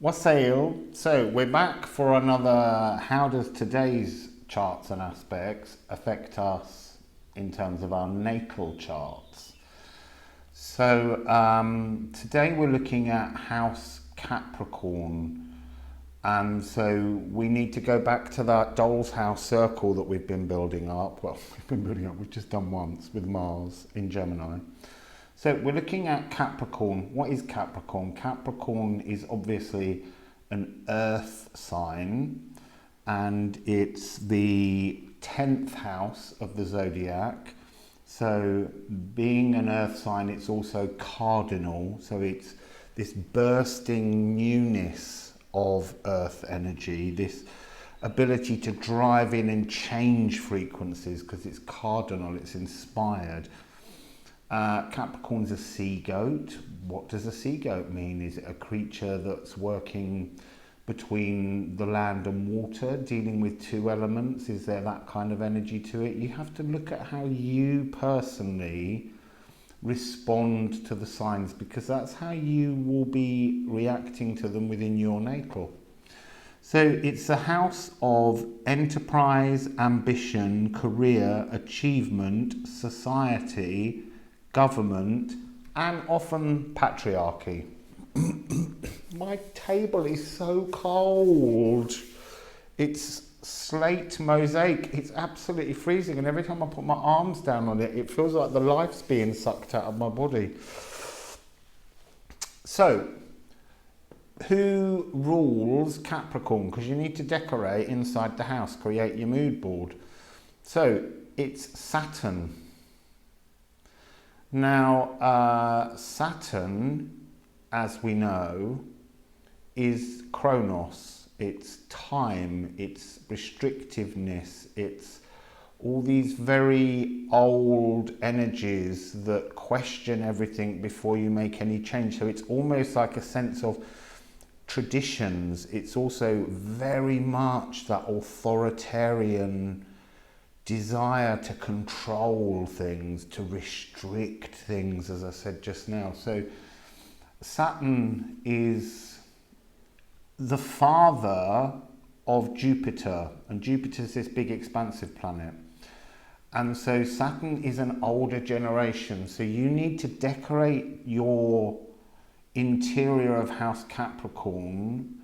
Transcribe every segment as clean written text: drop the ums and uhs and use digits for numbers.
Wassail. So we're back for another how does today's charts and aspects affect us in terms of our natal charts. So today we're looking at house Capricorn, and so we need to go back to that doll's house circle that we've been building up. Well, we've just done once with Mars in Gemini. So we're looking at Capricorn. What is Capricorn? Capricorn is obviously an earth sign, and it's the 10th house of the zodiac. So being an earth sign, it's also cardinal. So it's this bursting newness of earth energy, this ability to drive in and change frequencies because it's cardinal, it's inspired. Capricorn's a sea goat. What does a sea goat mean? Is it a creature that's working between the land and water, dealing with two elements? Is there that kind of energy to it? You have to look at how you personally respond to the signs, because that's how you will be reacting to them within your natal. So it's a house of enterprise, ambition, career, achievement, society, government, and often patriarchy. My table is so cold. It's slate mosaic. It's absolutely freezing, and every time I put my arms down on it, it feels like the life's being sucked out of my body. So, who rules Capricorn? Because you need to decorate inside the house, create your mood board. So, it's Saturn. Now, Saturn, as we know, is Chronos. It's time, it's restrictiveness, it's all these very old energies that question everything before you make any change. So it's almost like a sense of traditions. It's also very much that authoritarian desire to control things, to restrict things, as I said just now. So Saturn is the father of Jupiter, and Jupiter is this big expansive planet. And so Saturn is an older generation. So you need to decorate your interior of House Capricorn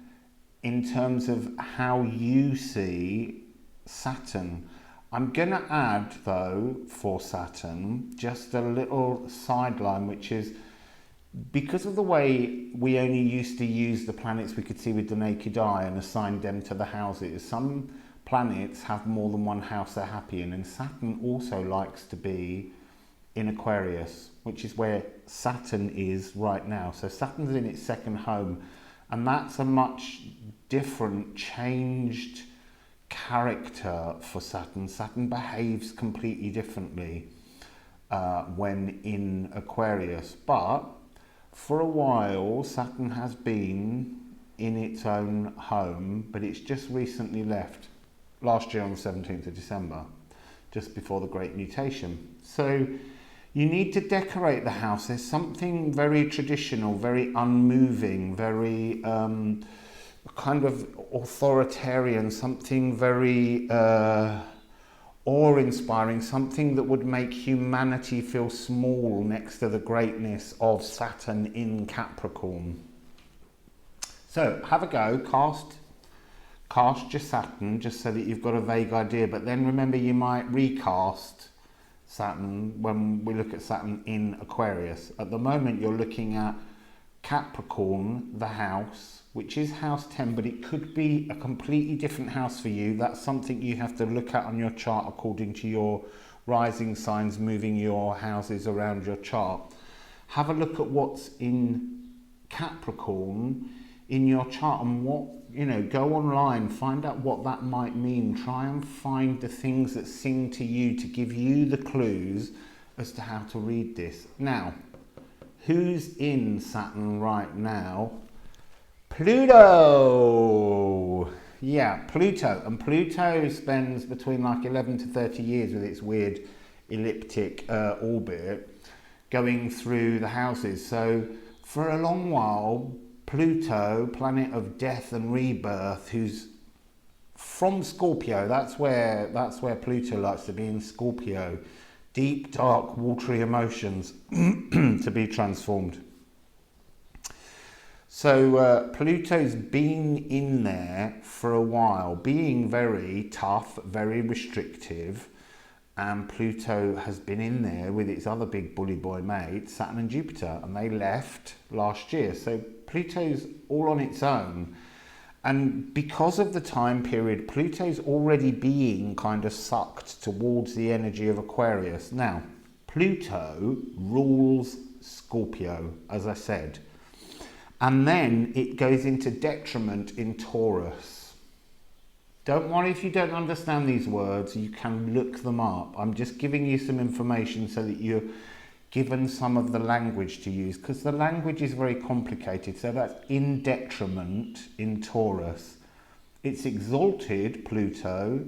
in terms of how you see Saturn. I'm going to add, though, for Saturn, just a little sideline, which is because of the way we only used to use the planets we could see with the naked eye and assign them to the houses. Some planets have more than one house they're happy in, and Saturn also likes to be in Aquarius, which is where Saturn is right now. So Saturn's in its second home, and that's a much different, changed character for Saturn. Saturn behaves completely differently when in Aquarius, but for a while Saturn has been in its own home, but it's just recently left last year on the 17th of December, just before the Great Mutation. So you need to decorate the house. There's something very traditional, very unmoving, very kind of authoritarian, something very awe-inspiring, something that would make humanity feel small next to the greatness of Saturn in Capricorn. So have a go, cast your Saturn, just so that you've got a vague idea, but then remember you might recast Saturn when we look at Saturn in Aquarius. At the moment you're looking at Capricorn, the house, which is house 10, but it could be a completely different house for you. That's something you have to look at on your chart according to your rising signs, moving your houses around your chart. Have a look at what's in Capricorn in your chart and what, go online, find out what that might mean. Try and find the things that sing to you to give you the clues as to how to read this. Now, who's in Saturn right now? Pluto! Yeah, Pluto. And Pluto spends between like 11 to 30 years with its weird elliptic orbit going through the houses. So for a long while, Pluto, planet of death and rebirth, who's from Scorpio. That's where Pluto likes to be, in Scorpio. Deep, dark, watery emotions to be transformed. So Pluto's been in there for a while, being very tough, very restrictive, and Pluto has been in there with its other big bully boy mates, Saturn and Jupiter, and they left last year. So Pluto's all on its own. And because of the time period, Pluto's already being kind of sucked towards the energy of Aquarius. Now, Pluto rules Scorpio, as I said. And then it goes into detriment in Taurus. Don't worry if you don't understand these words, you can look them up. I'm just giving you some information so that you're given some of the language to use, because the language is very complicated. So that's in detriment in Taurus. It's exalted, Pluto,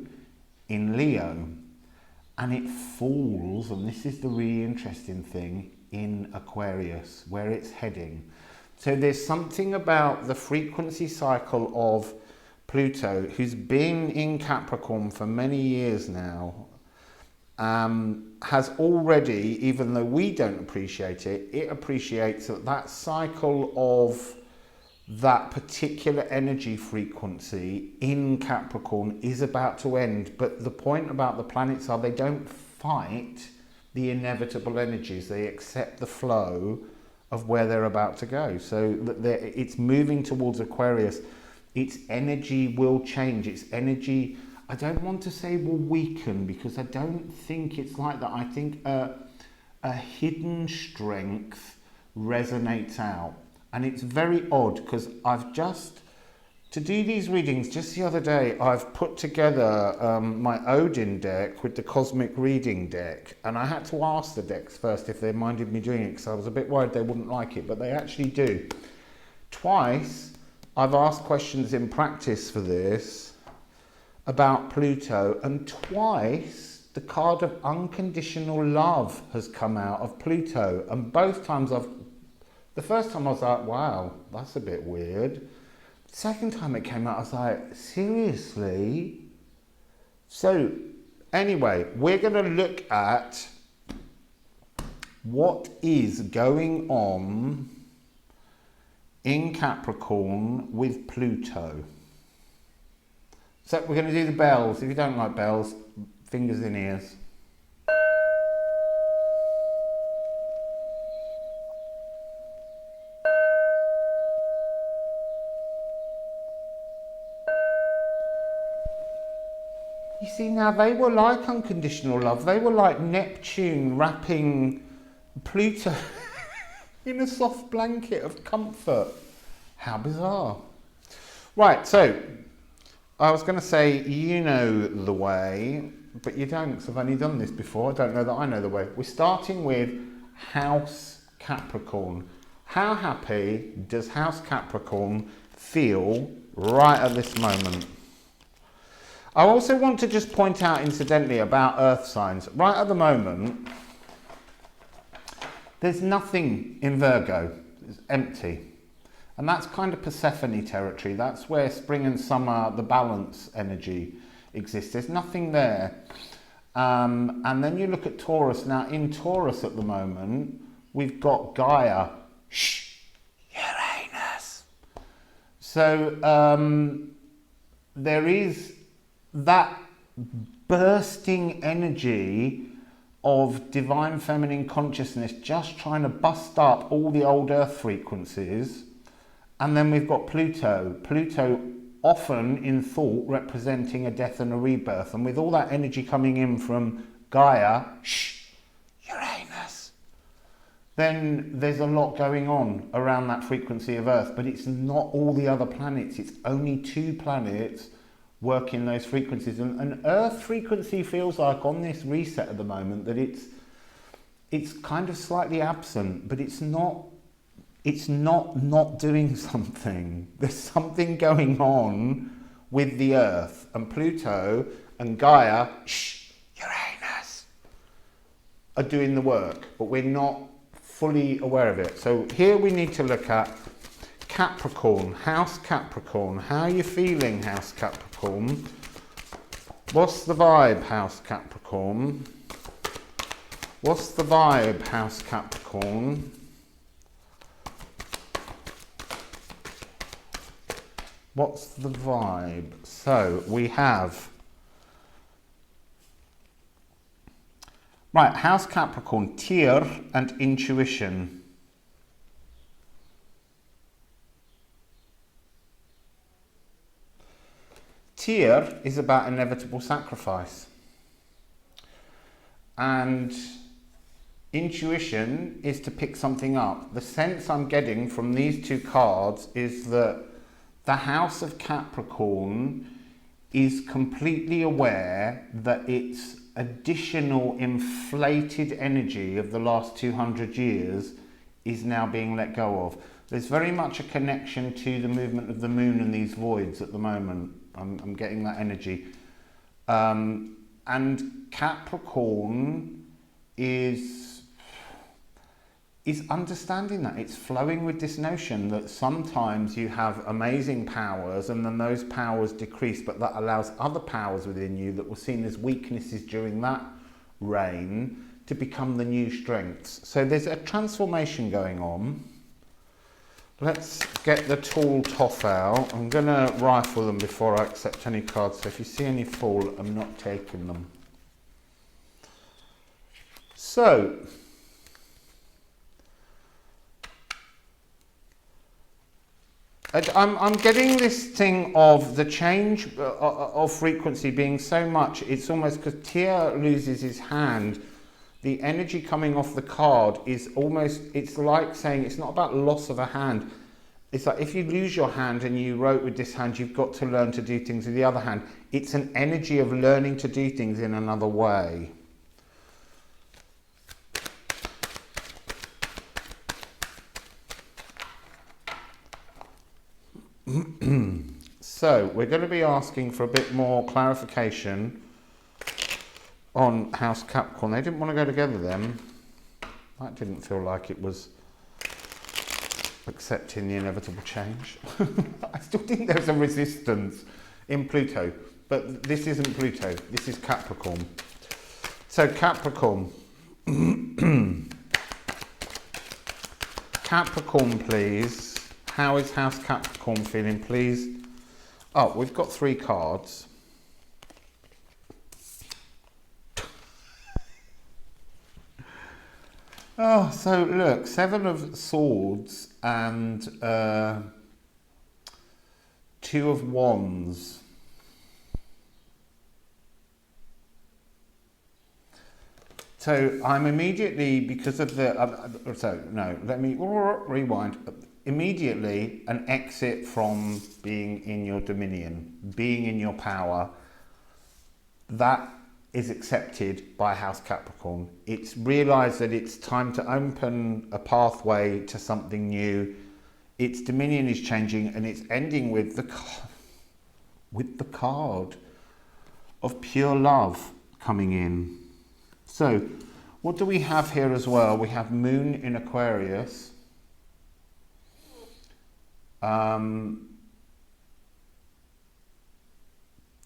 in Leo, and it falls, and this is the really interesting thing, in Aquarius, where it's heading. So there's something about the frequency cycle of Pluto, who's been in Capricorn for many years now, has already, even though we don't appreciate it, it appreciates that that cycle of that particular energy frequency in Capricorn is about to end. But the point about the planets are they don't fight the inevitable energies, they accept the flow of where they're about to go. So it's moving towards Aquarius. Its energy will change. Its energy, I don't want to say will weaken, because I don't think it's like that. I think a hidden strength resonates out. And it's very odd, because I've just, to do these readings, just the other day, I've put together my Odin deck with the Cosmic Reading deck. And I had to ask the decks first if they minded me doing it, because I was a bit worried they wouldn't like it, but they actually do. Twice, I've asked questions in practice for this about Pluto, and twice the card of unconditional love has come out of Pluto. And both times the first time I was like, wow, that's a bit weird. Second time it came out, I was like, seriously? So anyway, we're going to look at what is going on in Capricorn with Pluto. So we're going to do the bells. If you don't like bells, fingers in ears. You see, now they were like unconditional love. They were like Neptune wrapping Pluto in a soft blanket of comfort. How bizarre. Right, so I was going to say, you know the way, but you don't, because I've only done this before. I don't know that I know the way. We're starting with House Capricorn. How happy does House Capricorn feel right at this moment? I also want to just point out, incidentally, about earth signs. Right at the moment, there's nothing in Virgo. It's empty. And that's kind of Persephone territory. That's where spring and summer, the balance energy exists. There's nothing there. And then you look at Taurus. Now, in Taurus at the moment, we've got Gaia. Uranus. So there is that bursting energy of divine feminine consciousness just trying to bust up all the old earth frequencies. And then we've got Pluto. Pluto often in thought representing a death and a rebirth. And with all that energy coming in from Gaia, Uranus, then there's a lot going on around that frequency of Earth. But it's not all the other planets. It's only 2 planets working those frequencies. And Earth frequency feels like on this reset at the moment that it's kind of slightly absent, but it's not doing something. There's something going on with the Earth, and Pluto and Gaia, Uranus, are doing the work, but we're not fully aware of it. So here we need to look at Capricorn, House Capricorn. How are you feeling, House Capricorn? What's the vibe, House Capricorn? What's the vibe, House Capricorn? What's the vibe? So we have, right, House Capricorn, tear and intuition. Tear is about inevitable sacrifice. And intuition is to pick something up. The sense I'm getting from these two cards is that the House of Capricorn is completely aware that its additional inflated energy of the last 200 years is now being let go of. There's very much a connection to the movement of the moon and these voids at the moment. I'm getting that energy. And Capricorn is understanding that. It's flowing with this notion that sometimes you have amazing powers and then those powers decrease, but that allows other powers within you that were seen as weaknesses during that reign to become the new strengths. So there's a transformation going on. Let's get the tall toff out. I'm going to rifle them before I accept any cards. So if you see any fall, I'm not taking them. So, I'm getting this thing of the change of frequency being so much, it's almost because Tia loses his hand, the energy coming off the card is almost, it's like saying it's not about loss of a hand. It's like if you lose your hand and you wrote with this hand, you've got to learn to do things with the other hand. It's an energy of learning to do things in another way. So we're going to be asking for a bit more clarification on House Capricorn. They didn't want to go together then. That didn't feel like it was accepting the inevitable change. I still think there's a resistance in Pluto, but this isn't Pluto, this is Capricorn. So Capricorn. Capricorn, please. How is House Capricorn feeling, please? Oh, we've got 3 cards. Oh, so look, 7 of Swords and 2 of Wands. So I'm immediately, because of the, let me rewind. Immediately an exit from being in your dominion, being in your power. That is accepted by House Capricorn. It's realised that it's time to open a pathway to something new. Its dominion is changing and it's ending with the card of pure love coming in. So what do we have here as well? We have Moon in Aquarius.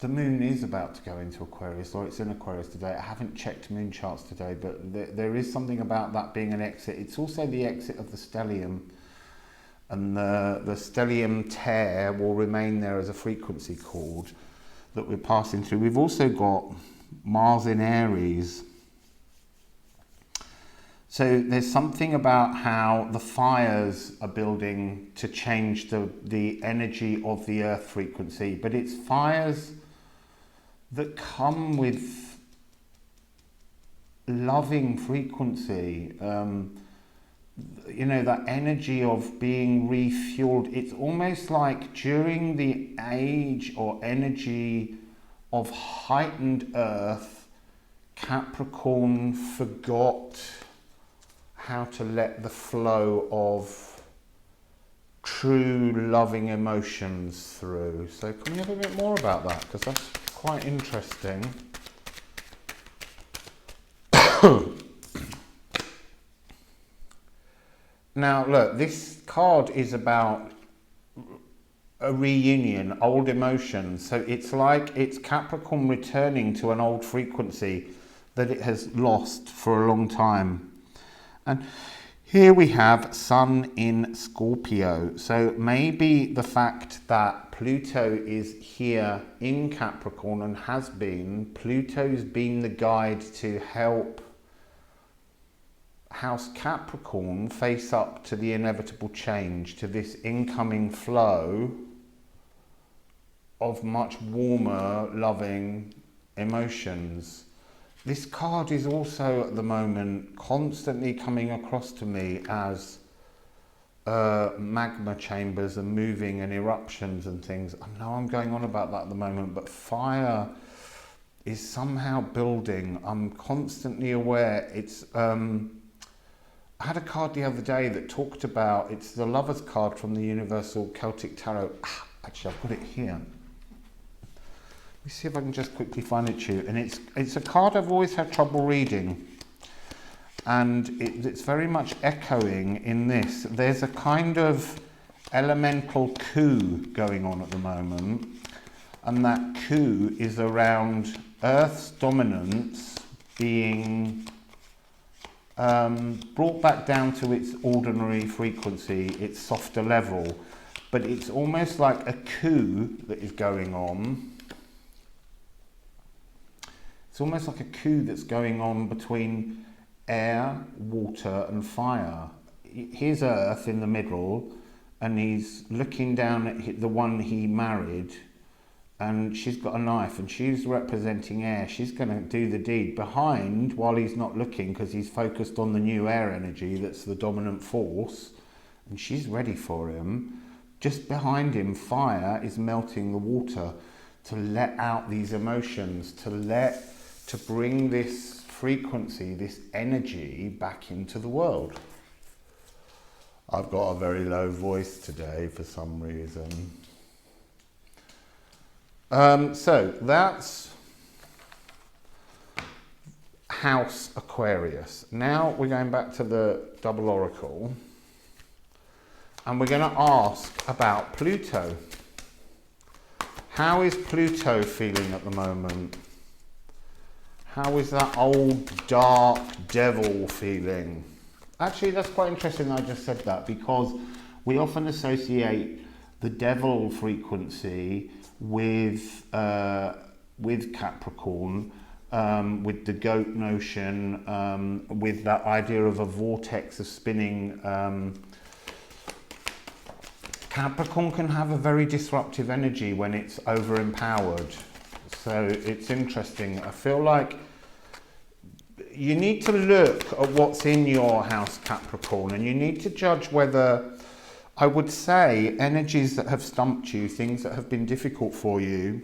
The moon is about to go into Aquarius, or it's in Aquarius today. I haven't checked moon charts today, but there is something about that being an exit. It's also the exit of the stellium, and the stellium tear will remain there as a frequency chord that we're passing through. We've also got Mars in Aries. So there's something about how the fires are building to change the energy of the earth frequency, but it's fires that come with loving frequency, you know, that energy of being refueled. It's almost like during the age or energy of heightened earth, Capricorn forgot how to let the flow of true loving emotions through. So can we have a bit more about that? Because that's quite interesting. Now look, this card is about a reunion, old emotions. So it's like it's Capricorn returning to an old frequency that it has lost for a long time. And here we have Sun in Scorpio. So maybe the fact that Pluto is here in Capricorn and has been, Pluto's been the guide to help House Capricorn face up to the inevitable change, to this incoming flow of much warmer, loving emotions. This card is also at the moment constantly coming across to me as magma chambers and moving and eruptions and things. I know I'm going on about that at the moment, but fire is somehow building. I'm constantly aware. It's I had a card the other day that talked about, it's the Lover's card from the Universal Celtic Tarot. Actually, I've got it here. Let me see if I can just quickly find it to you. And it's a card I've always had trouble reading. And it's very much echoing in this. There's a kind of elemental coup going on at the moment. And that coup is around Earth's dominance being brought back down to its ordinary frequency, its softer level. But it's almost like a coup that is going on. It's almost like a coup that's going on between air, water and fire. Here's Earth in the middle, and he's looking down at the one he married, and she's got a knife and she's representing air. She's going to do the deed behind while he's not looking, because he's focused on the new air energy that's the dominant force, and she's ready for him. Just behind him, fire is melting the water to let out these emotions, to bring this frequency, this energy back into the world. I've got a very low voice today for some reason. So that's House Aquarius. Now we're going back to the double oracle, and we're going to ask about Pluto. How is Pluto feeling at the moment? How is that old dark devil feeling? Actually, that's quite interesting that I just said that, because we often associate the devil frequency with Capricorn, with the goat notion, with that idea of a vortex of spinning. Capricorn can have a very disruptive energy when it's over-empowered. So it's interesting. I feel like you need to look at what's in your house, Capricorn, and you need to judge whether, I would say, energies that have stumped you, things that have been difficult for you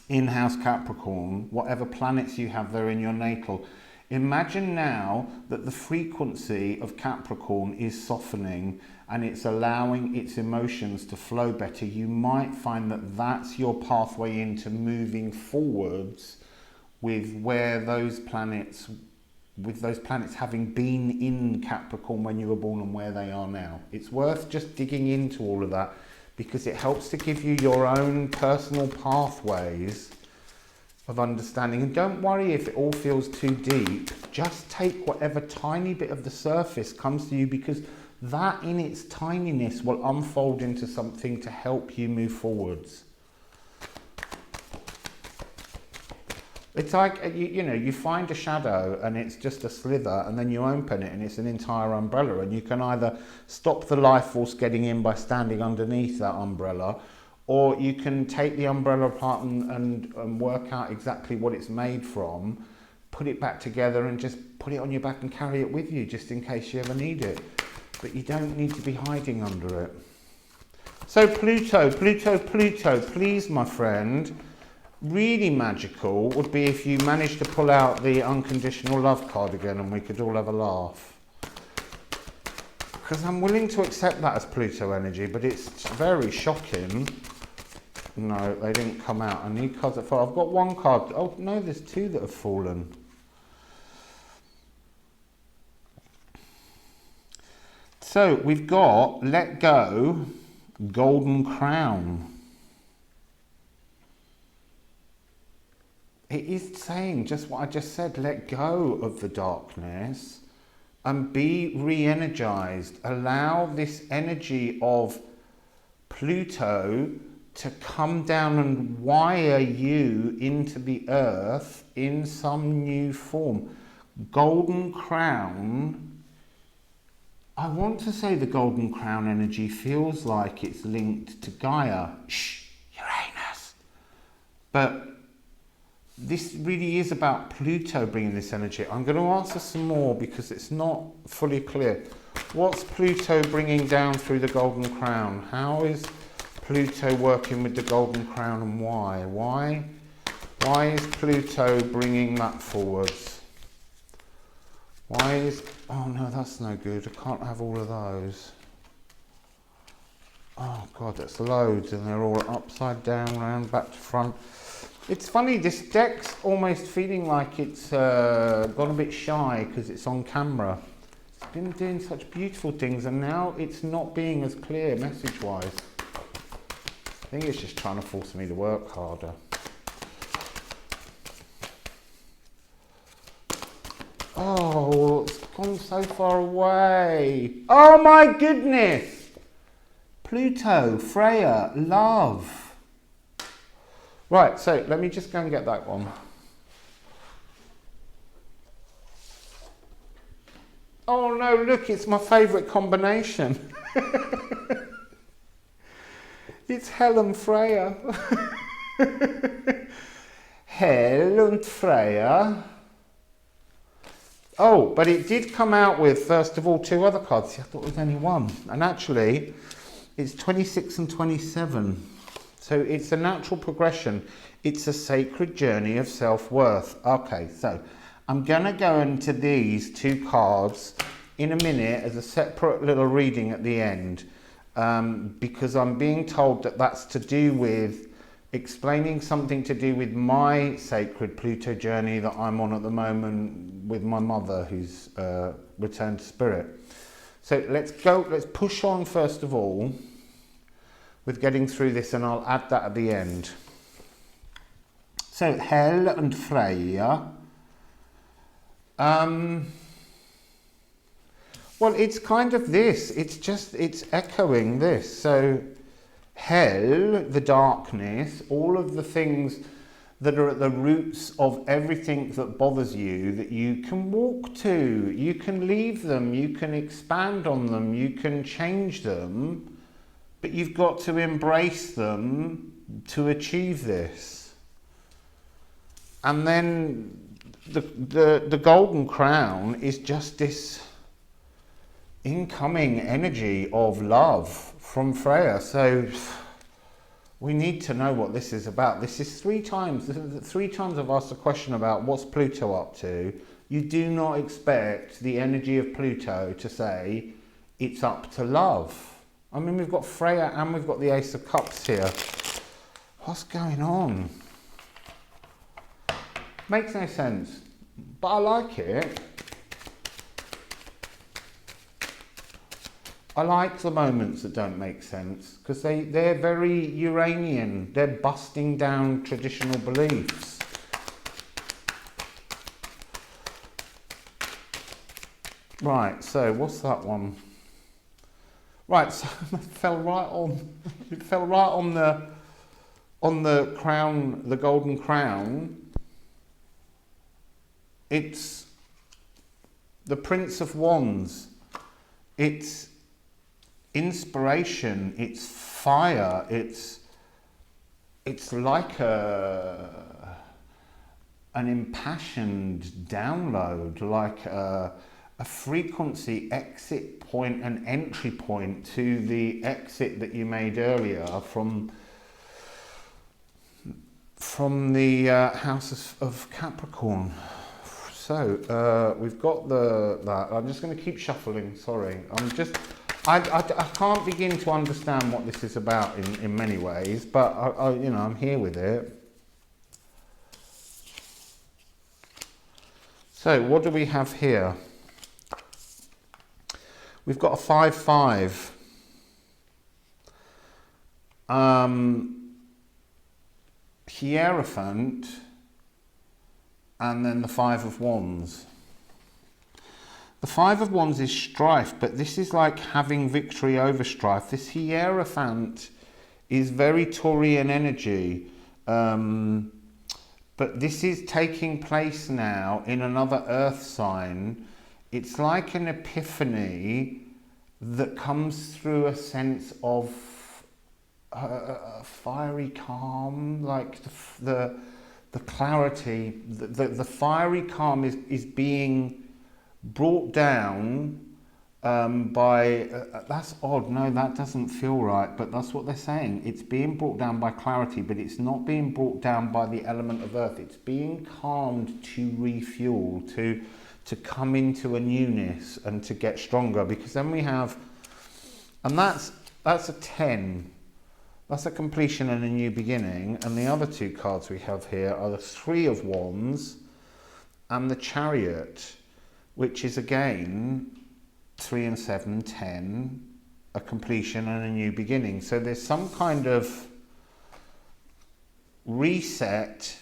in house Capricorn, whatever planets you have there in your natal. Imagine now that the frequency of Capricorn is softening and it's allowing its emotions to flow better. You might find that that's your pathway into moving forwards with those planets having been in Capricorn when you were born and where they are now. It's worth just digging into all of that, because it helps to give you your own personal pathways of understanding. And don't worry if it all feels too deep. Just take whatever tiny bit of the surface comes to you, because that in its tininess will unfold into something to help you move forwards. It's like, you find a shadow and it's just a slither, and then you open it and it's an entire umbrella, and you can either stop the life force getting in by standing underneath that umbrella, or you can take the umbrella apart and work out exactly what it's made from, put it back together and just put it on your back and carry it with you just in case you ever need it. But you don't need to be hiding under it. So Pluto, please, my friend. Really magical would be if you managed to pull out the unconditional love card again and we could all have a laugh. Because I'm willing to accept that as Pluto energy, but it's very shocking. No, they didn't come out. I need cards that fall. I've got one card. Oh no, there's two that have fallen. So we've got let go golden crown. It is saying just what I just said, let go of the darkness and be re-energized. Allow this energy of Pluto to come down and wire you into the earth in some new form. Golden crown, I want to say the golden crown energy feels like it's linked to Gaia, Uranus, but this really is about Pluto bringing this energy. I'm going to answer some more because it's not fully clear. What's Pluto bringing down through the golden crown? How is Pluto working with the golden crown and why? Why is Pluto bringing that forwards? Why is... Oh no, that's no good. I can't have all of those. Oh God, that's loads and they're all upside down, round, back to front. It's funny, this deck's almost feeling like it's gone a bit shy because it's on camera. It's been doing such beautiful things and now it's not being as clear message-wise. I think it's just trying to force me to work harder. Oh, it's gone so far away. Oh my goodness! Pluto, Freya, love. Right, so let me just go and get that one. Oh no, look, it's my favourite combination. It's Hel and Freya. Hel and Freya. Oh, but it did come out with, first of all, 2 other cards. See, I thought it was only one. And actually, it's 26 and 27. So it's a natural progression. It's a sacred journey of self-worth. Okay, so I'm going to go into these 2 cards in a minute as a separate little reading at the end because I'm being told that that's to do with explaining something to do with my sacred Pluto journey that I'm on at the moment with my mother who's returned to spirit. So let's push on first of all with getting through this, and I'll add that at the end. So Hel and Freya. Well, it's kind of this. It's echoing this. So Hel, the darkness, all of the things that are at the roots of everything that bothers you, that you can walk to, you can leave them, you can expand on them, you can change them. But you've got to embrace them to achieve this. And then the golden crown is just this incoming energy of love from Freya. So we need to know what this is about. This is 3 times I've asked a question about what's Pluto up to. You do not expect the energy of Pluto to say it's up to love. I mean, we've got Freya and we've got the Ace of Cups here. What's going on? Makes no sense, but I like it. I like the moments that don't make sense because they're very Uranian. They're busting down traditional beliefs. Right, so what's that one? Right, so it fell right on the crown, the golden crown. It's the Prince of Wands. It's inspiration, it's fire, it's like an impassioned download, like a frequency exit point, an entry point to the exit that you made earlier from the house of Capricorn. So we've got that. I'm just going to keep shuffling. Sorry, I can't begin to understand what this is about in many ways, but I'm here with it. So what do we have here? We've got a 5-5. Hierophant, and then the Five of Wands. The Five of Wands is strife, but this is like having victory over strife. This Hierophant is very Taurian energy, but this is taking place now in another earth sign. It's like an epiphany that comes through a sense of a fiery calm, like the clarity. The fiery calm is being brought down by that's odd. No, that doesn't feel right, but that's what they're saying. It's being brought down by clarity, but it's not being brought down by the element of earth. It's being calmed to refuel, to come into a newness and to get stronger. Because then we have, and that's a 10. That's a completion and a new beginning. And the other two cards we have here are the Three of Wands and the Chariot, which is again 3 and 7, 10, a completion and a new beginning. So there's some kind of reset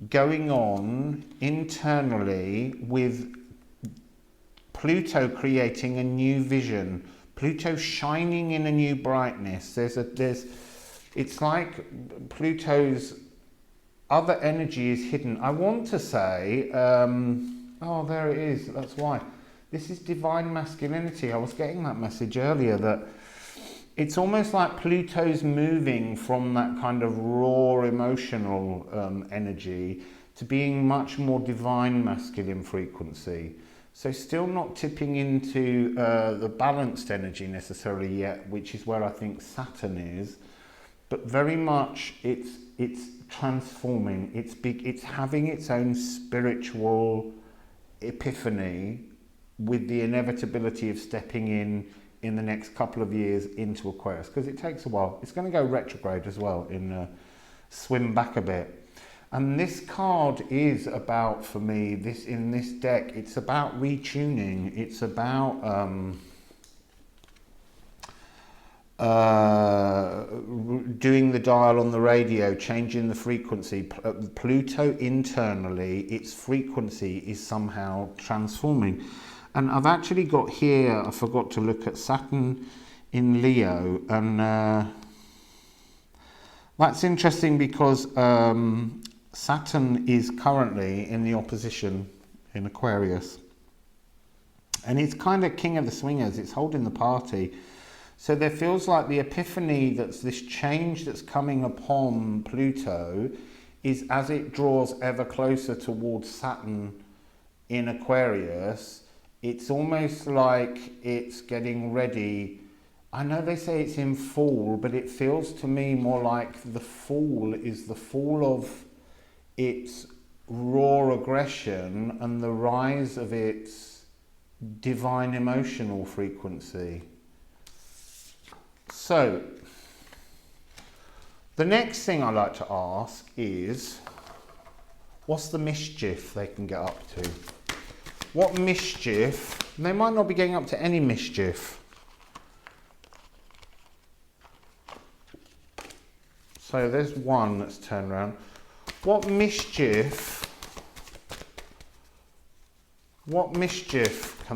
going on internally with Pluto creating a new vision, Pluto shining in a new brightness. It's like Pluto's other energy is hidden. I want to say, oh, there it is. That's why. This is divine masculinity. I was getting that message earlier that it's almost like Pluto's moving from that kind of raw emotional energy to being much more divine masculine frequency. So still not tipping into the balanced energy necessarily yet, which is where I think Saturn is, but very much it's transforming. It's having its own spiritual epiphany, with the inevitability of stepping in the next couple of years into Aquarius, because it takes a while. It's going to go retrograde as well, swim back a bit. And this card is about, for me, in this deck, it's about retuning. It's about doing the dial on the radio, changing the frequency. Pluto internally, its frequency is somehow transforming. And I've actually got here, I forgot to look at Saturn in Leo, and that's interesting because Saturn is currently in the opposition in Aquarius, and it's kind of king of the swingers. It's holding the party. So there feels like the epiphany, that's this change that's coming upon Pluto, is as it draws ever closer towards Saturn in Aquarius. It's almost like it's getting ready. I know they say it's in fall, but it feels to me more like the fall is the fall of its raw aggression and the rise of its divine emotional frequency. So, the next thing I like to ask is, what's the mischief they can get up to? What mischief? They might not be getting up to any mischief. So there's one that's turned around. What mischief can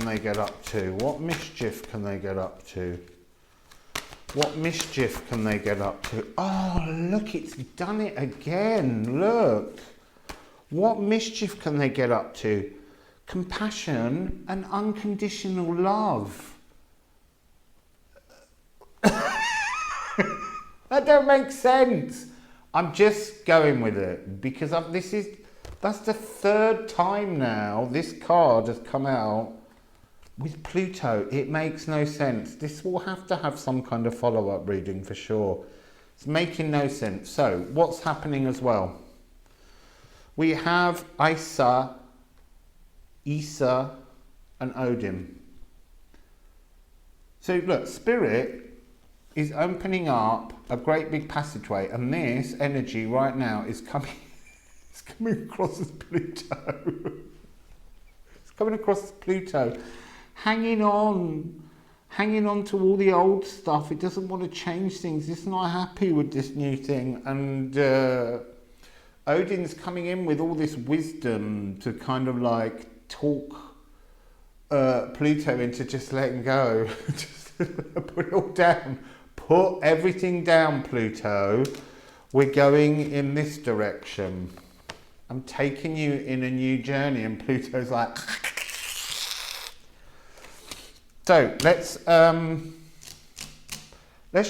they get up to? What mischief can they get up to? What mischief can they get up to? Oh, look, it's done it again. Look. What mischief can they get up to? Compassion and unconditional love. That don't make sense. I'm just going with it because that's the third time now this card has come out with Pluto. It makes no sense. This will have to have some kind of follow-up reading for sure. It's making no sense. So what's happening as well? We have Isa, and Odin. So look, Spirit is opening up a great big passageway, and this energy right now is coming across as Pluto. It's coming across as Pluto, hanging on hanging on to all the old stuff. It doesn't want to change things. It's not happy with this new thing. And Odin's coming in with all this wisdom to kind of like talk Pluto into just letting go. Just put it all down. Put everything down, Pluto. We're going in this direction. I'm taking you in a new journey. And Pluto's like... So let's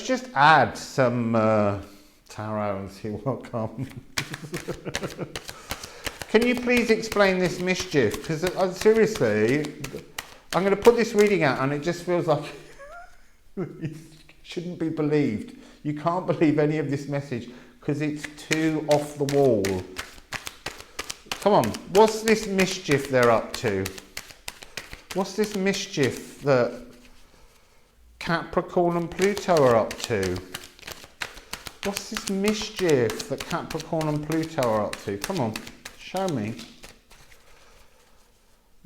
just add some tarot and see what comes. Can you please explain this mischief? Because seriously, I'm going to put this reading out and it just feels like it shouldn't be believed. You can't believe any of this message because it's too off the wall. Come on, what's this mischief they're up to? What's this mischief that Capricorn and Pluto are up to? What's this mischief that Capricorn and Pluto are up to? Come on, show me.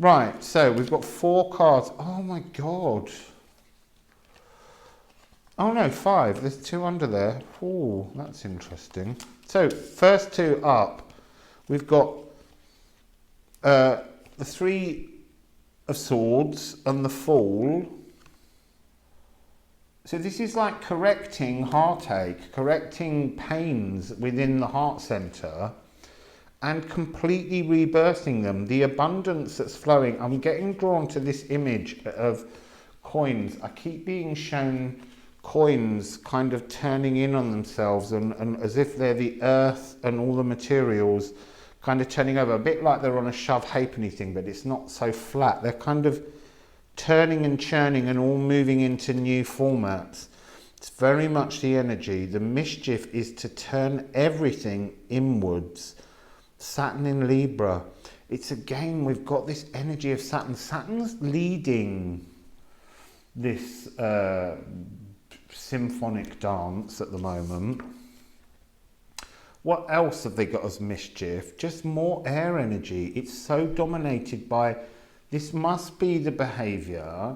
Right, so we've got 4 cards. Oh my God. Oh no, 5. There's 2 under there. Oh, that's interesting. So, first 2 up, we've got the 3 of Swords and the Fool. So this is like correcting heartache, correcting pains within the heart center and completely rebirthing them. The abundance that's flowing. I'm getting drawn to this image of coins. I keep being shown coins kind of turning in on themselves and as if they're the earth and all the materials kind of turning over, a bit like they're on a shove halfpenny thing, but it's not so flat. They're kind of turning and churning and all moving into new formats. It's very much the energy. The mischief is to turn everything inwards. Saturn in Libra. It's again, we've got this energy of Saturn. Saturn's leading this symphonic dance at the moment. What else have they got as mischief? Just more air energy. It's so dominated by, this must be the behaviour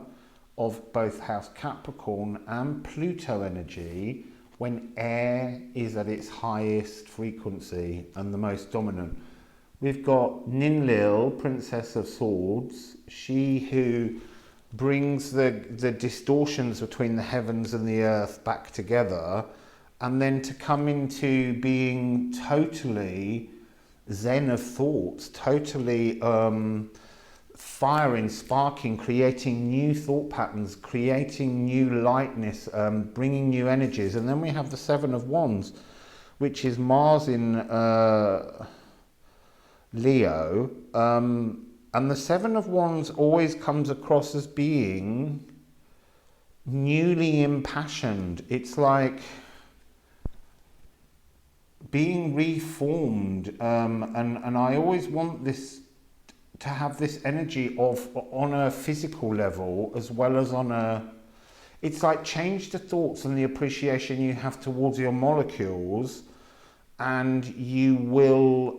of both House Capricorn and Pluto energy when air is at its highest frequency and the most dominant. We've got Ninlil, Princess of Swords, she who brings the distortions between the heavens and the earth back together, and then to come into being totally zen of thoughts, totally firing, sparking, creating new thought patterns, creating new lightness, bringing new energies. And then we have the 7 of Wands, which is Mars in Leo. And the 7 of Wands always comes across as being newly impassioned. It's like being reformed, and I always want this to have this energy of on a physical level as well as on a, it's like change the thoughts and the appreciation you have towards your molecules and you will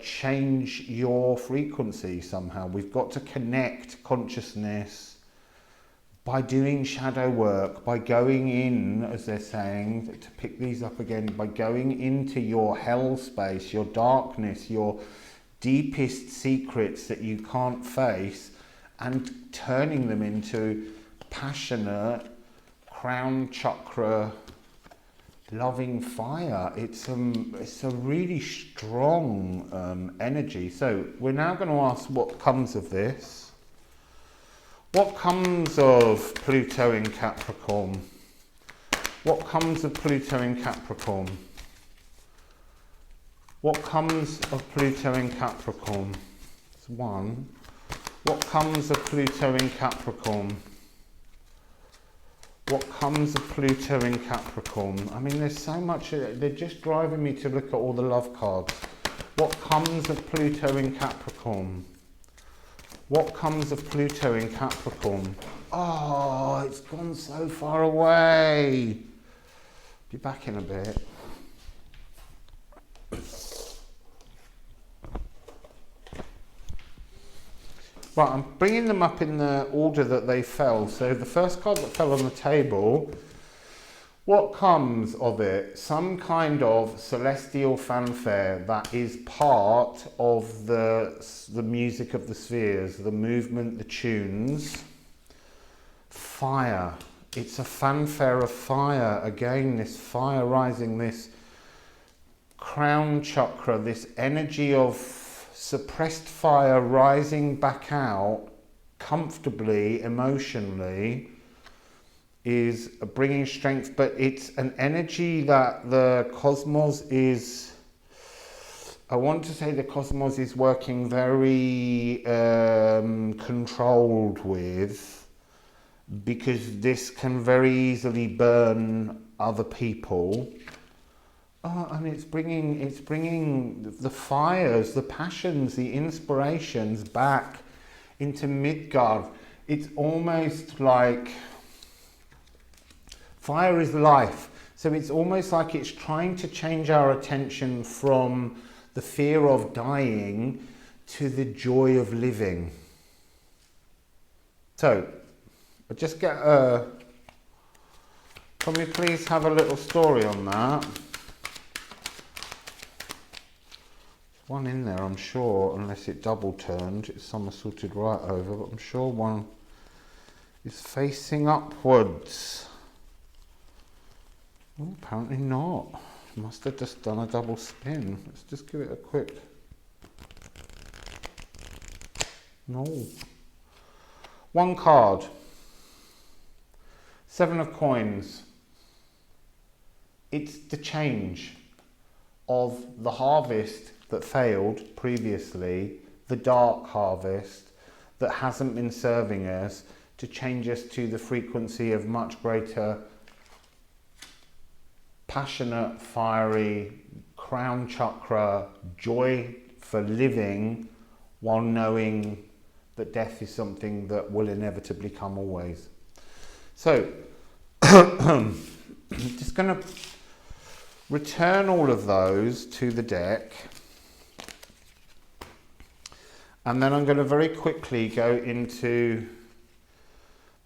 change your frequency somehow. We've got to connect consciousness by doing shadow work, by going in, as they're saying, to pick these up again, by going into your hell space, your darkness, your deepest secrets that you can't face, and turning them into passionate, crown chakra, loving fire. It's a really strong energy. So we're now going to ask what comes of this. What comes of Pluto in Capricorn? What comes of Pluto in Capricorn? What comes of Pluto in Capricorn? It's 1. What comes of Pluto in Capricorn? What comes of Pluto in Capricorn? I mean, there's so much, they're just driving me to look at all the love cards. What comes of Pluto in Capricorn? What comes of Pluto in Capricorn? Oh, it's gone so far away. Be back in a bit. Right, I'm bringing them up in the order that they fell. So the first card that fell on the table, what comes of it? Some kind of celestial fanfare that is part of the music of the spheres, the movement, the tunes. Fire. It's a fanfare of fire. Again, this fire rising, this crown chakra, this energy of suppressed fire rising back out comfortably, emotionally, is bringing strength, but it's an energy that the cosmos is, I want to say the cosmos is working very controlled with, because this can very easily burn other people. Oh, and it's bringing the fires, the passions, the inspirations back into Midgard. It's almost like fire is life. So it's almost like it's trying to change our attention from the fear of dying to the joy of living. So, I'll just get a... Can we please have a little story on that? One in there, I'm sure, unless it double turned, it's somersaulted right over, but I'm sure one is facing upwards. Oh, apparently not. Must have just done a double spin. Let's just give it a quick... No. One card. 7 of coins. It's the change of the harvest that failed previously, the dark harvest that hasn't been serving us, to change us to the frequency of much greater passionate, fiery, crown chakra, joy for living, while knowing that death is something that will inevitably come always. So, I'm just going to return all of those to the deck. And then I'm going to very quickly go into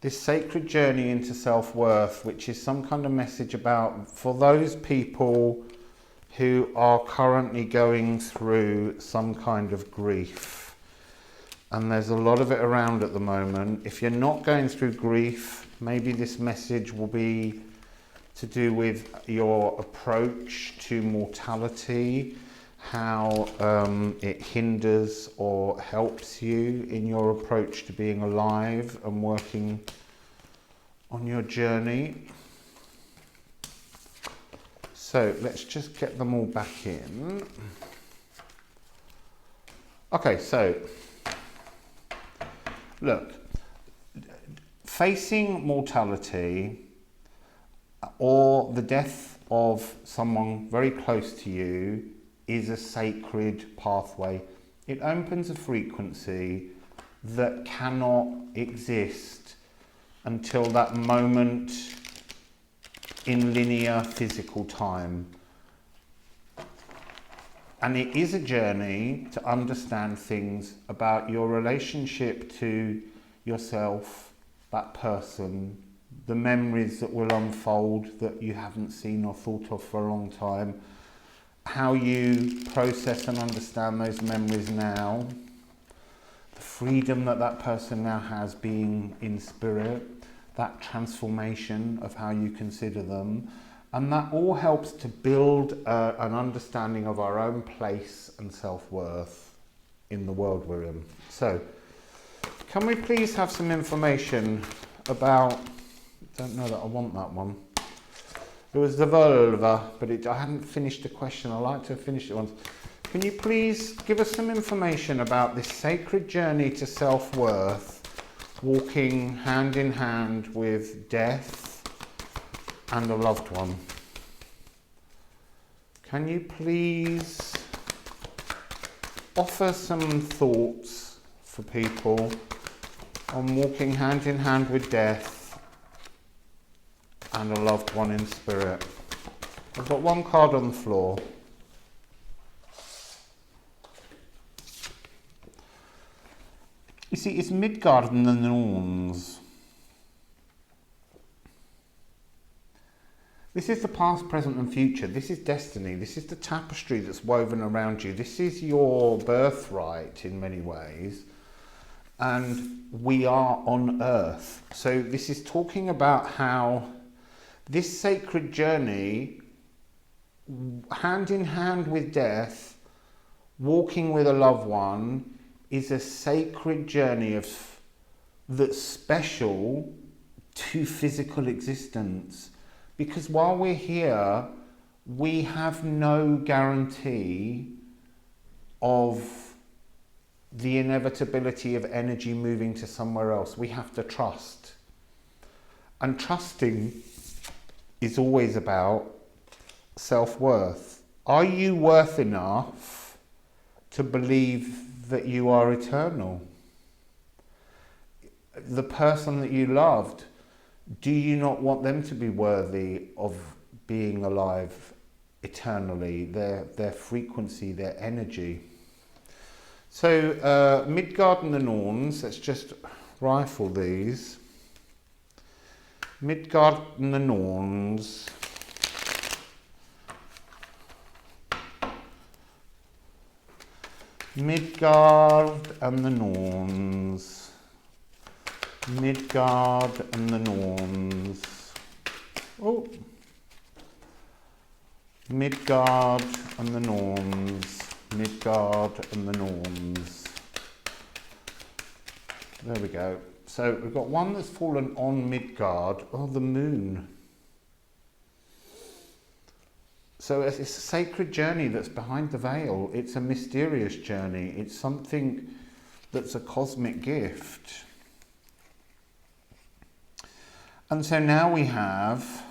this sacred journey into self-worth, which is some kind of message about, for those people who are currently going through some kind of grief. And there's a lot of it around at the moment. If you're not going through grief, maybe this message will be to do with your approach to mortality, how it hinders or helps you in your approach to being alive and working on your journey. So let's just get them all back in. Okay, so look, facing mortality or the death of someone very close to you is a sacred pathway. It opens a frequency that cannot exist until that moment in linear physical time. And it is a journey to understand things about your relationship to yourself, that person, the memories that will unfold that you haven't seen or thought of for a long time, how you process and understand those memories now, the freedom that that person now has being in spirit, that transformation of how you consider them, and that all helps to build an understanding of our own place and self-worth in the world we're in. So, can we please have some information about, I don't know that I want that one. It was the vulva, but I hadn't finished the question. I like to have finished it once. Can you please give us some information about this sacred journey to self-worth, walking hand in hand with death and a loved one? Can you please offer some thoughts for people on walking hand in hand with death and a loved one in spirit? I've got one card on the floor. You see, it's Midgard and the Norns. This is the past, present and future. This is destiny. This is the tapestry that's woven around you. This is your birthright in many ways. And we are on Earth. So this is talking about how this sacred journey, hand in hand with death, walking with a loved one, is a sacred journey that's special to physical existence. Because while we're here, we have no guarantee of the inevitability of energy moving to somewhere else. We have to trust. And trusting is always about self-worth. Are you worth enough to believe that you are eternal? The person that you loved, do you not want them to be worthy of being alive eternally, their frequency, their energy? So Midgard and the Norns, let's just rifle these. Midgard and the Norns. Midgard and the Norns. Midgard and the Norns. Oh. Midgard and the Norns. Midgard and the Norns. There we go. So we've got one that's fallen on Midgard. Oh, the moon. So it's a sacred journey that's behind the veil. It's a mysterious journey. It's something that's a cosmic gift. And so now we have,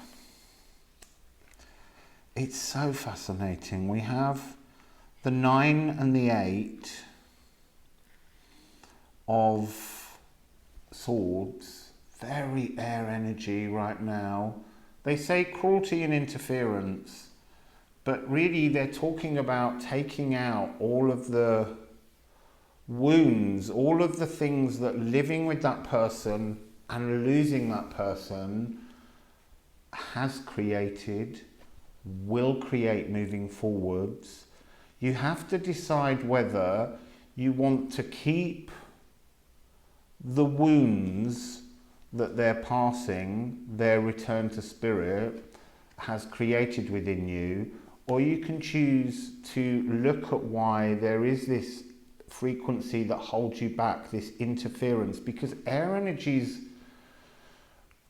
it's so fascinating. We have the 9 and the 8 of swords, very air energy right now. They say cruelty and interference, but really they're talking about taking out all of the wounds, all of the things that living with that person and losing that person has created, will create moving forwards. You have to decide whether you want to keep the wounds that they're passing, their return to spirit has created within you, or you can choose to look at why there is this frequency that holds you back, this interference, because air energies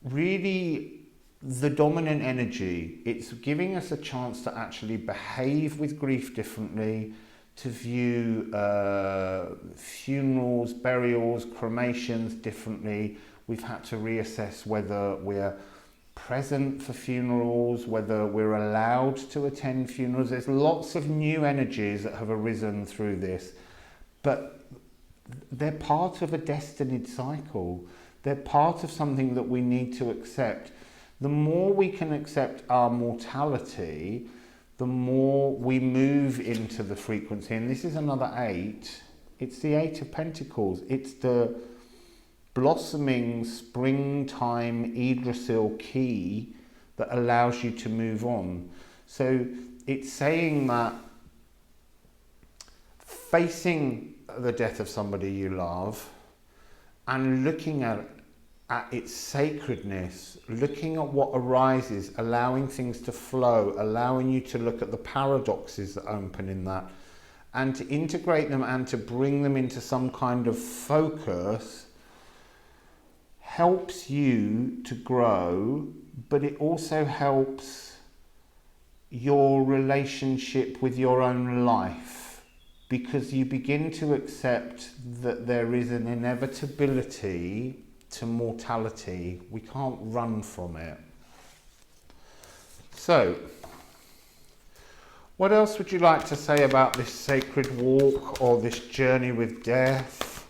really the dominant energy. It's giving us a chance to actually behave with grief differently, to view funerals, burials, cremations differently. We've had to reassess whether we're present for funerals, whether we're allowed to attend funerals. There's lots of new energies that have arisen through this, but they're part of a destined cycle. They're part of something that we need to accept. The more we can accept our mortality, the more we move into the frequency. And this is another 8. It's the 8 of Pentacles. It's the blossoming springtime Yggdrasil key that allows you to move on. So it's saying that facing the death of somebody you love and looking at its sacredness, looking at what arises, allowing things to flow, allowing you to look at the paradoxes that open in that, and to integrate them and to bring them into some kind of focus, helps you to grow, but it also helps your relationship with your own life, because you begin to accept that there is an inevitability to mortality. We can't run from it. So, what else would you like to say about this sacred walk or this journey with death?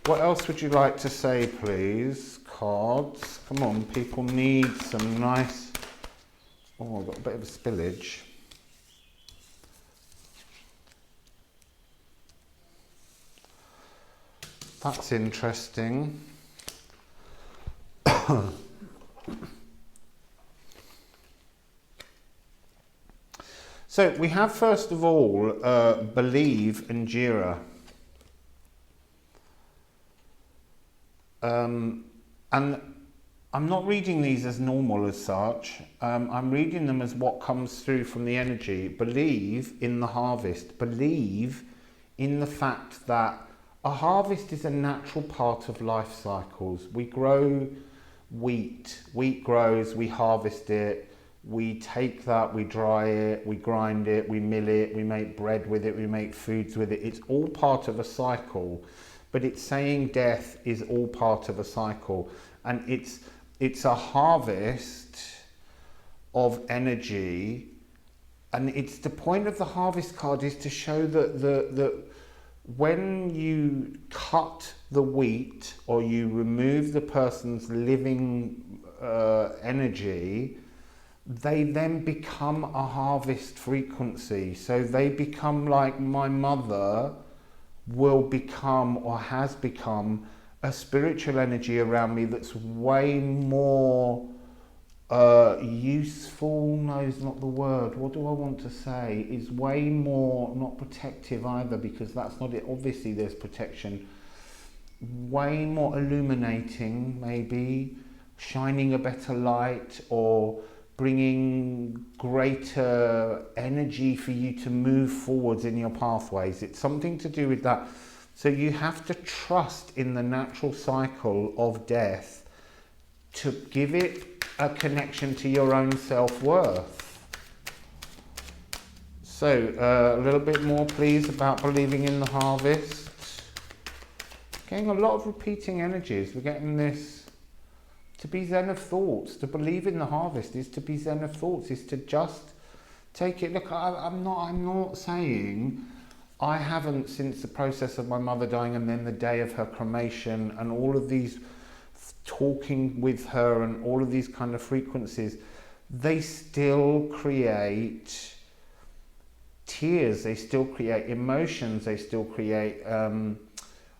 What else would you like to say, please? Cards. Come on, people need some nice... Oh, I've got a bit of a spillage. That's interesting. So we have, first of all, believe and Jira. And I'm not reading these as normal as such. I'm reading them as what comes through from the energy. Believe in the harvest. Believe in the fact that a harvest is a natural part of life cycles. We grow wheat. Wheat grows, we harvest it. We take that, we dry it, we grind it, we mill it, we make bread with it, we make foods with it. It's all part of a cycle. But it's saying death is all part of a cycle. And it's a harvest of energy. And it's the point of the harvest card is to show that when you cut the wheat or you remove the person's living energy, they then become a harvest frequency. So they become like my mother will become or has become a spiritual energy around me that's way more useful. No, is not the word. What do I want to say? Is way more, not protective either, because that's not it. Obviously there's protection. Way more illuminating, maybe, shining a better light, or bringing greater energy for you to move forwards in your pathways. It's something to do with that. So you have to trust in the natural cycle of death to give it a connection to your own self-worth. So a little bit more, please, about believing in the harvest. Getting a lot of repeating energies. We're getting this. To be Zen of thoughts, to believe in the harvest is to be Zen of thoughts, is to just take it. Look, I'm not saying I haven't, since the process of my mother dying and then the day of her cremation and all of these talking with her and all of these kind of frequencies, they still create tears, they still create emotions, they still create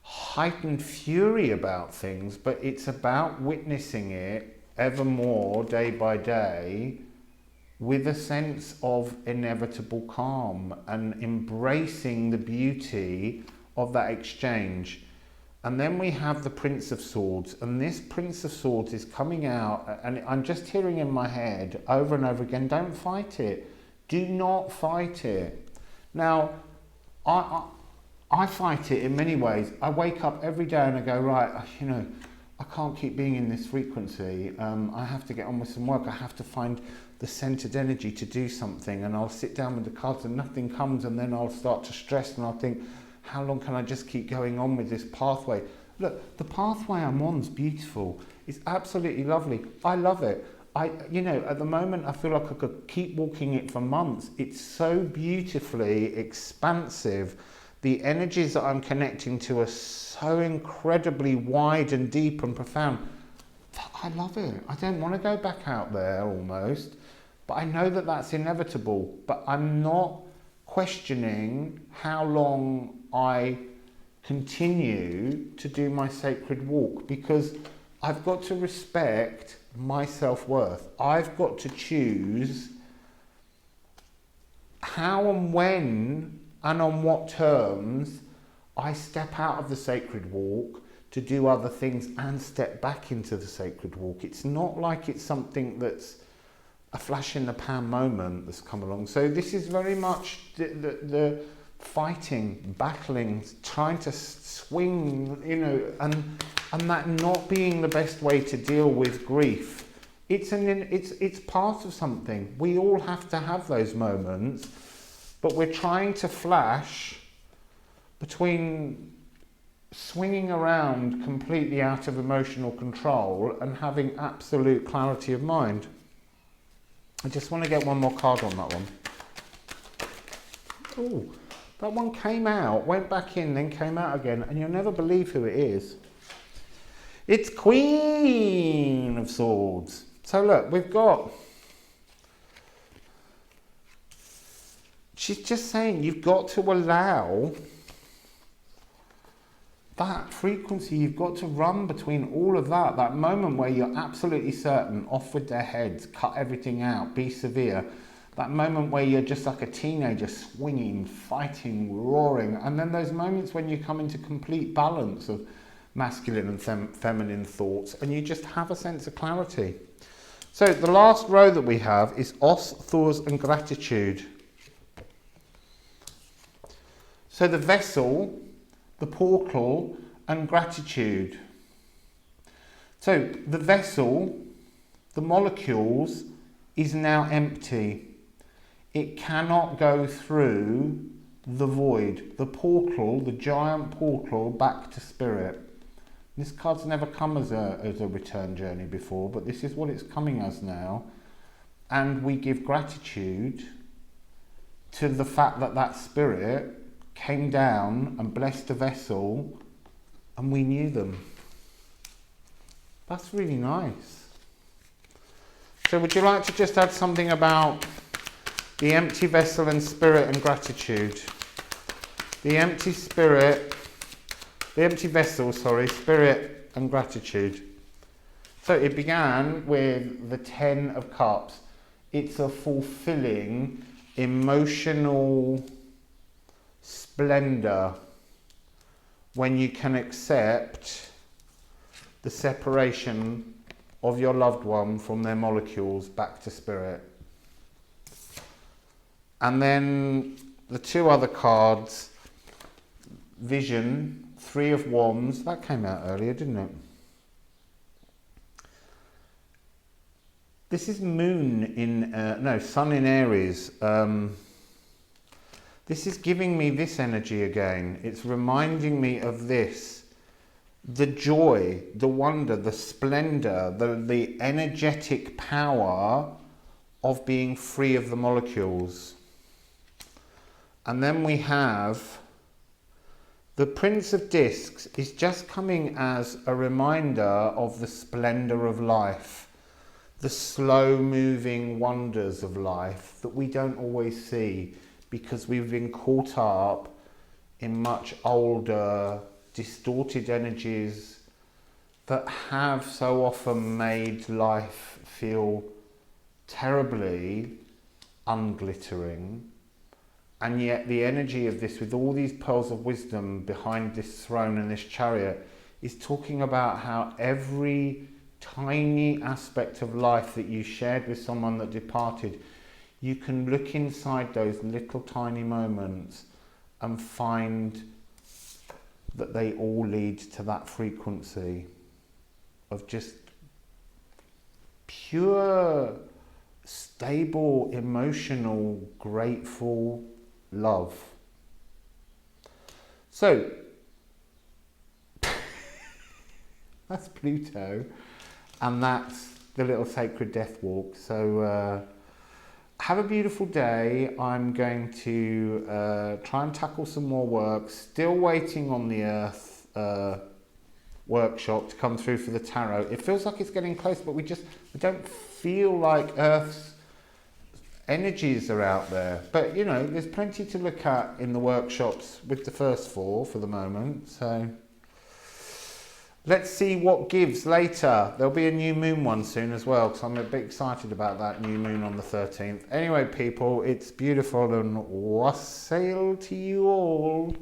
heightened fury about things, but it's about witnessing it ever more day by day with a sense of inevitable calm and embracing the beauty of that exchange. And then we have the Prince of Swords, and this Prince of Swords is coming out, and I'm just hearing in my head over and over again, don't fight it. Do not fight it. Now, I fight it in many ways. I wake up every day and I go, right, you know, I can't keep being in this frequency. I have to get on with some work. I have to find the centered energy to do something. And I'll sit down with the cards and nothing comes, and then I'll start to stress and I'll think, how long can I just keep going on with this pathway? Look, the pathway I'm on is beautiful. It's absolutely lovely. I love it. You know, at the moment, I feel like I could keep walking it for months. It's so beautifully expansive. The energies that I'm connecting to are so incredibly wide and deep and profound. I love it. I don't want to go back out there almost, but I know that that's inevitable. But I'm not questioning how long I continue to do my sacred walk, because I've got to respect my self-worth. I've got to choose how and when and on what terms I step out of the sacred walk to do other things and step back into the sacred walk. It's not like it's something that's a flash in the pan moment that's come along. So this is very much the fighting, battling, trying to swing, you know, and that not being the best way to deal with grief. It's part of something. We all have to have those moments. But we're trying to flash between swinging around completely out of emotional control and having absolute clarity of mind. I just want to get one more card on that one. Oh, that one came out, went back in, then came out again, and you'll never believe who it is. It's Queen of Swords. So look, we've got... She's just saying you've got to allow that frequency, you've got to run between all of that. That moment where you're absolutely certain, off with their heads, cut everything out, be severe. That moment where you're just like a teenager, swinging, fighting, roaring. And then those moments when you come into complete balance of masculine and feminine thoughts, and you just have a sense of clarity. So the last row that we have is os, thors and gratitude. So the vessel, the portal and gratitude. So the vessel, the molecules, is now empty. It cannot go through the void. The portal, the giant portal back to spirit. This card's never come as a return journey before, but this is what it's coming as now. And we give gratitude to the fact that that spirit came down and blessed the vessel and we knew them. That's really nice. So would you like to just add something about the empty vessel and spirit and gratitude? The empty vessel, spirit and gratitude. So it began with the 10 of Cups. It's a fulfilling, emotional splendor when you can accept the separation of your loved one from their molecules back to spirit. And then the two other cards, Vision, 3 of Wands, that came out earlier, didn't it? This is Moon in, Sun in Aries. This is giving me this energy again. It's reminding me of this. The joy, the wonder, the splendor, the energetic power of being free of the molecules. And then we have the Prince of Discs is just coming as a reminder of the splendor of life, the slow moving wonders of life that we don't always see because we've been caught up in much older, distorted energies that have so often made life feel terribly unglittering. And yet the energy of this, with all these pearls of wisdom behind this throne and this chariot, is talking about how every tiny aspect of life that you shared with someone that departed, you can look inside those little tiny moments and find that they all lead to that frequency of just pure, stable, emotional, grateful love. So that's Pluto, and that's the little sacred death walk. So have a beautiful day. I'm going to try and tackle some more work. Still waiting on the Earth workshop to come through for the tarot. It feels like it's getting close, but we don't feel like Earth's energies are out there. But you know, there's plenty to look at in the workshops with the first 4 for the moment. So let's see what gives later. There'll be a new moon one soon as well, because I'm a bit excited about that new moon on the 13th. Anyway, people, it's beautiful, and wassail to you all.